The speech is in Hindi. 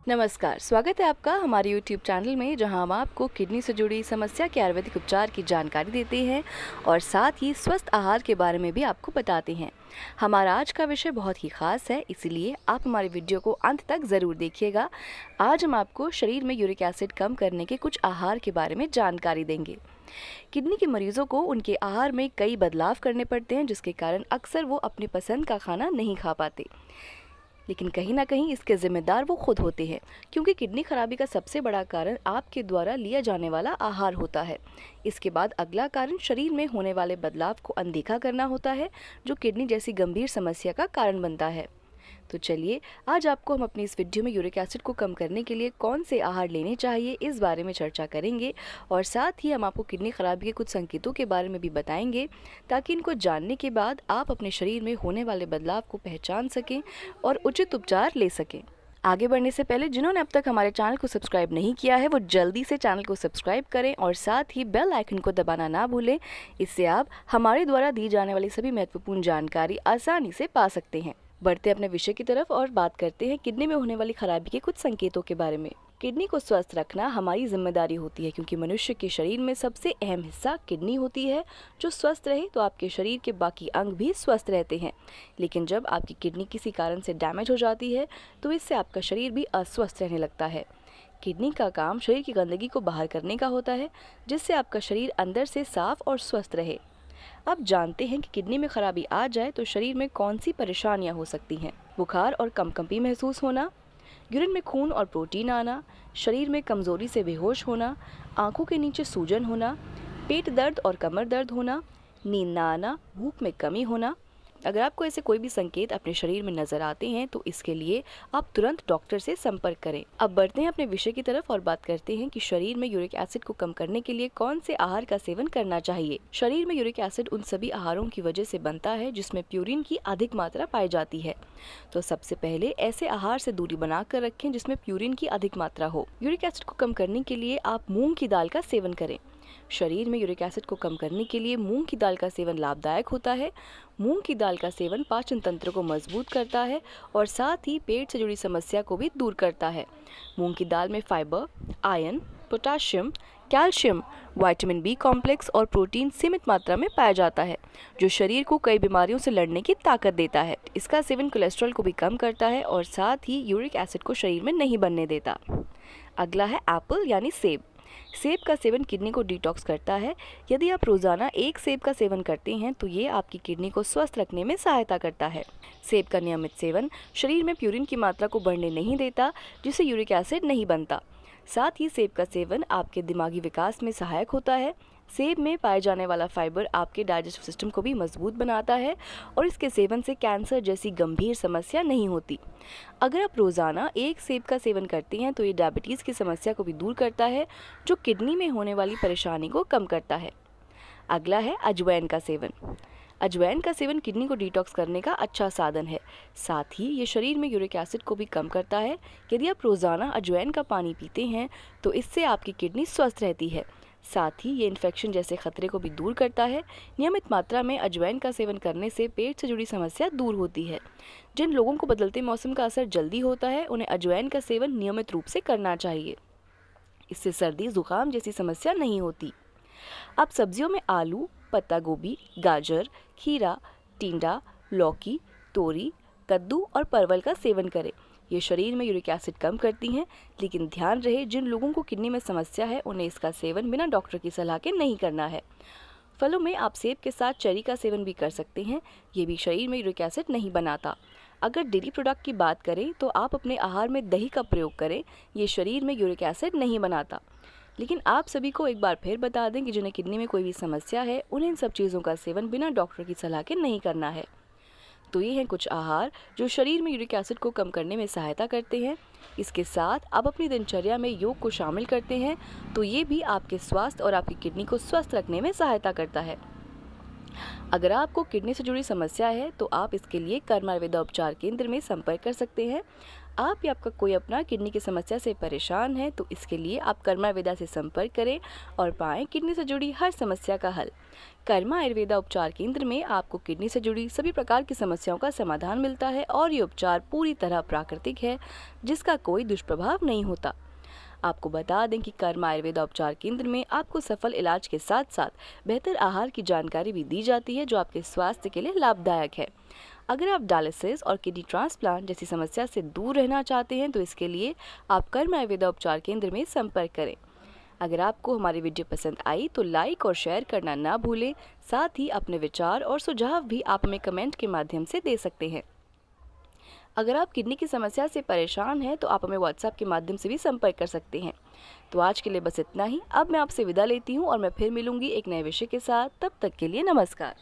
नमस्कार, स्वागत है आपका हमारे YouTube चैनल में, जहां हम आपको किडनी से जुड़ी समस्या के आयुर्वेदिक उपचार की जानकारी देते हैं और साथ ही स्वस्थ आहार के बारे में भी आपको बताते हैं। हमारा आज का विषय बहुत ही खास है, इसीलिए आप हमारे वीडियो को अंत तक ज़रूर देखिएगा। आज हम आपको शरीर में यूरिक एसिड कम करने के कुछ आहार के बारे में जानकारी देंगे। किडनी के मरीजों को उनके आहार में कई बदलाव करने पड़ते हैं, जिसके कारण अक्सर वो अपनी पसंद का खाना नहीं खा पाते, लेकिन कहीं ना कहीं इसके जिम्मेदार वो खुद होते हैं, क्योंकि किडनी खराबी का सबसे बड़ा कारण आपके द्वारा लिया जाने वाला आहार होता है। इसके बाद अगला कारण शरीर में होने वाले बदलाव को अनदेखा करना होता है, जो किडनी जैसी गंभीर समस्या का कारण बनता है। तो चलिए, आज आपको हम अपनी इस वीडियो में यूरिक एसिड को कम करने के लिए कौन से आहार लेने चाहिए, इस बारे में चर्चा करेंगे और साथ ही हम आपको किडनी खराबी के कुछ संकेतों के बारे में भी बताएंगे, ताकि इनको जानने के बाद आप अपने शरीर में होने वाले बदलाव को पहचान सकें और उचित उपचार ले सकें। आगे बढ़ने से पहले जिन्होंने अब तक हमारे चैनल को सब्सक्राइब नहीं किया है, वो जल्दी से चैनल को सब्सक्राइब करें और साथ ही बेल आइकन को दबाना ना भूलें। इससे आप हमारे द्वारा दी जाने वाली सभी महत्वपूर्ण जानकारी आसानी से पा सकते हैं। बढ़ते अपने विषय की तरफ और बात करते हैं किडनी में होने वाली खराबी के कुछ संकेतों के बारे में। किडनी को स्वस्थ रखना हमारी जिम्मेदारी होती है, क्योंकि मनुष्य के शरीर में सबसे अहम हिस्सा किडनी होती है। जो स्वस्थ रहे तो आपके शरीर के बाकी अंग भी स्वस्थ रहते हैं, लेकिन जब आपकी किडनी किसी कारण से डैमेज हो जाती है तो इससे आपका शरीर भी अस्वस्थ रहने लगता है। किडनी का काम शरीर की गंदगी को बाहर करने का होता है, जिससे आपका शरीर अंदर से साफ और स्वस्थ रहे। अब जानते हैं कि किडनी में खराबी आ जाए तो शरीर में कौन सी परेशानियां हो सकती हैं। बुखार और कंपकंपी महसूस होना, यूरिन में खून और प्रोटीन आना, शरीर में कमजोरी से बेहोश होना, आंखों के नीचे सूजन होना, पेट दर्द और कमर दर्द होना, नींद न आना, भूख में कमी होना। अगर आपको ऐसे कोई भी संकेत अपने शरीर में नजर आते हैं तो इसके लिए आप तुरंत डॉक्टर से संपर्क करें। अब बढ़ते हैं अपने विषय की तरफ और बात करते हैं कि शरीर में यूरिक एसिड को कम करने के लिए कौन से आहार का सेवन करना चाहिए। शरीर में यूरिक एसिड उन सभी आहारों की वजह से बनता है जिसमें प्यूरिन की अधिक मात्रा पाई जाती है। तो सबसे पहले ऐसे आहार से दूरी बनाकर रखें जिसमें प्यूरिन की अधिक मात्रा हो। यूरिक एसिड को कम करने के लिए आप मूंग की दाल का सेवन करें। शरीर में यूरिक एसिड को कम करने के लिए मूंग की दाल का सेवन लाभदायक होता है। मूंग की दाल का सेवन पाचन तंत्र को मजबूत करता है और साथ ही पेट से जुड़ी समस्या को भी दूर करता है। मूंग की दाल में fiber, iron, potassium, calcium, vitamin B complex और प्रोटीन सीमित मात्रा में पाया जाता है, जो शरीर को कई बीमारियों से लड़ने की ताकत देता है। इसका सेवन कोलेस्ट्रॉल को भी कम करता है और साथ ही यूरिक एसिड को शरीर में नहीं बनने देता। अगला है एप्पल यानी सेब। सेब का सेवन किडनी को डिटॉक्स करता है। यदि आप रोजाना एक सेब का सेवन करते हैं तो ये आपकी किडनी को स्वस्थ रखने में सहायता करता है। सेब का नियमित सेवन शरीर में प्यूरिन की मात्रा को बढ़ने नहीं देता, जिससे यूरिक एसिड नहीं बनता। साथ ही सेब का सेवन आपके दिमागी विकास में सहायक होता है। सेब में पाए जाने वाला फाइबर आपके डाइजेस्टिव सिस्टम को भी मजबूत बनाता है और इसके सेवन से कैंसर जैसी गंभीर समस्या नहीं होती। अगर आप रोज़ाना एक सेब का सेवन करते हैं तो ये डायबिटीज़ की समस्या को भी दूर करता है, जो किडनी में होने वाली परेशानी को कम करता है। अगला है अजवाइन का सेवन। अजवाइन का सेवन किडनी को डिटॉक्स करने का अच्छा साधन है। साथ ही ये शरीर में यूरिक एसिड को भी कम करता है। यदि आप रोज़ाना अजवाइन का पानी पीते हैं तो इससे आपकी किडनी स्वस्थ रहती है। साथ ही ये इन्फेक्शन जैसे खतरे को भी दूर करता है। नियमित मात्रा में अजवाइन का सेवन करने से पेट से जुड़ी समस्या दूर होती है। जिन लोगों को बदलते मौसम का असर जल्दी होता है, उन्हें अजवाइन का सेवन नियमित रूप से करना चाहिए। इससे सर्दी जुकाम जैसी समस्या नहीं होती। अब सब्जियों में आलू, पत्ता गोभी, गाजर, खीरा, टिंडा, लौकी, तोरी, कद्दू और परवल का सेवन करें। ये शरीर में यूरिक एसिड कम करती हैं, लेकिन ध्यान रहे जिन लोगों को किडनी में समस्या है उन्हें इसका सेवन बिना डॉक्टर की सलाह के नहीं करना है। फलों में आप सेब के साथ चेरी का सेवन भी कर सकते हैं। ये भी शरीर में यूरिक एसिड नहीं बनाता। अगर डेयरी प्रोडक्ट की बात करें तो आप अपने आहार में दही का प्रयोग करें। ये शरीर में यूरिक एसिड नहीं बनाता। लेकिन आप सभी को एक बार फिर बता दें कि जिन्हें किडनी में कोई भी समस्या है उन्हें इन सब चीज़ों का सेवन बिना डॉक्टर की सलाह के नहीं करना है। तो ये हैं कुछ आहार जो शरीर में यूरिक एसिड को कम करने में सहायता करते हैं। इसके साथ आप अपनी दिनचर्या में योग को शामिल करते हैं तो ये भी आपके स्वास्थ्य और आपकी किडनी को स्वस्थ रखने में सहायता करता है। अगर आपको किडनी से जुड़ी समस्या है तो आप इसके लिए कर्म आयुर्वेदा उपचार केंद्र में संपर्क कर सकते हैं। आप या आपका कोई अपना किडनी की समस्या से परेशान है तो इसके लिए आप कर्मा आयुर्वेदा से संपर्क करें और पाएं किडनी से जुड़ी हर समस्या का हल। कर्मा आयुर्वेदा उपचार केंद्र में आपको किडनी से जुड़ी सभी प्रकार की समस्याओं का समाधान मिलता है और ये उपचार पूरी तरह प्राकृतिक है, जिसका कोई दुष्प्रभाव नहीं होता। आपको बता दें कि कर्मा आयुर्वेदा उपचार केंद्र में आपको सफल इलाज के साथ साथ बेहतर आहार की जानकारी भी दी जाती है, जो आपके स्वास्थ्य के लिए लाभदायक है। अगर आप डायलिसिस और किडनी ट्रांसप्लांट जैसी समस्या से दूर रहना चाहते हैं तो इसके लिए आप कर्मा आयुर्वेदा उपचार केंद्र में संपर्क करें। अगर आपको हमारी वीडियो पसंद आई तो लाइक और शेयर करना ना भूलें। साथ ही अपने विचार और सुझाव भी आप हमें कमेंट के माध्यम से दे सकते हैं। अगर आप किडनी की समस्या से परेशान हैं तो आप हमें व्हाट्सएप के माध्यम से भी संपर्क कर सकते हैं। तो आज के लिए बस इतना ही। अब मैं आपसे विदा लेती हूँ और मैं फिर मिलूंगी एक नए विषय के साथ। तब तक के लिए नमस्कार।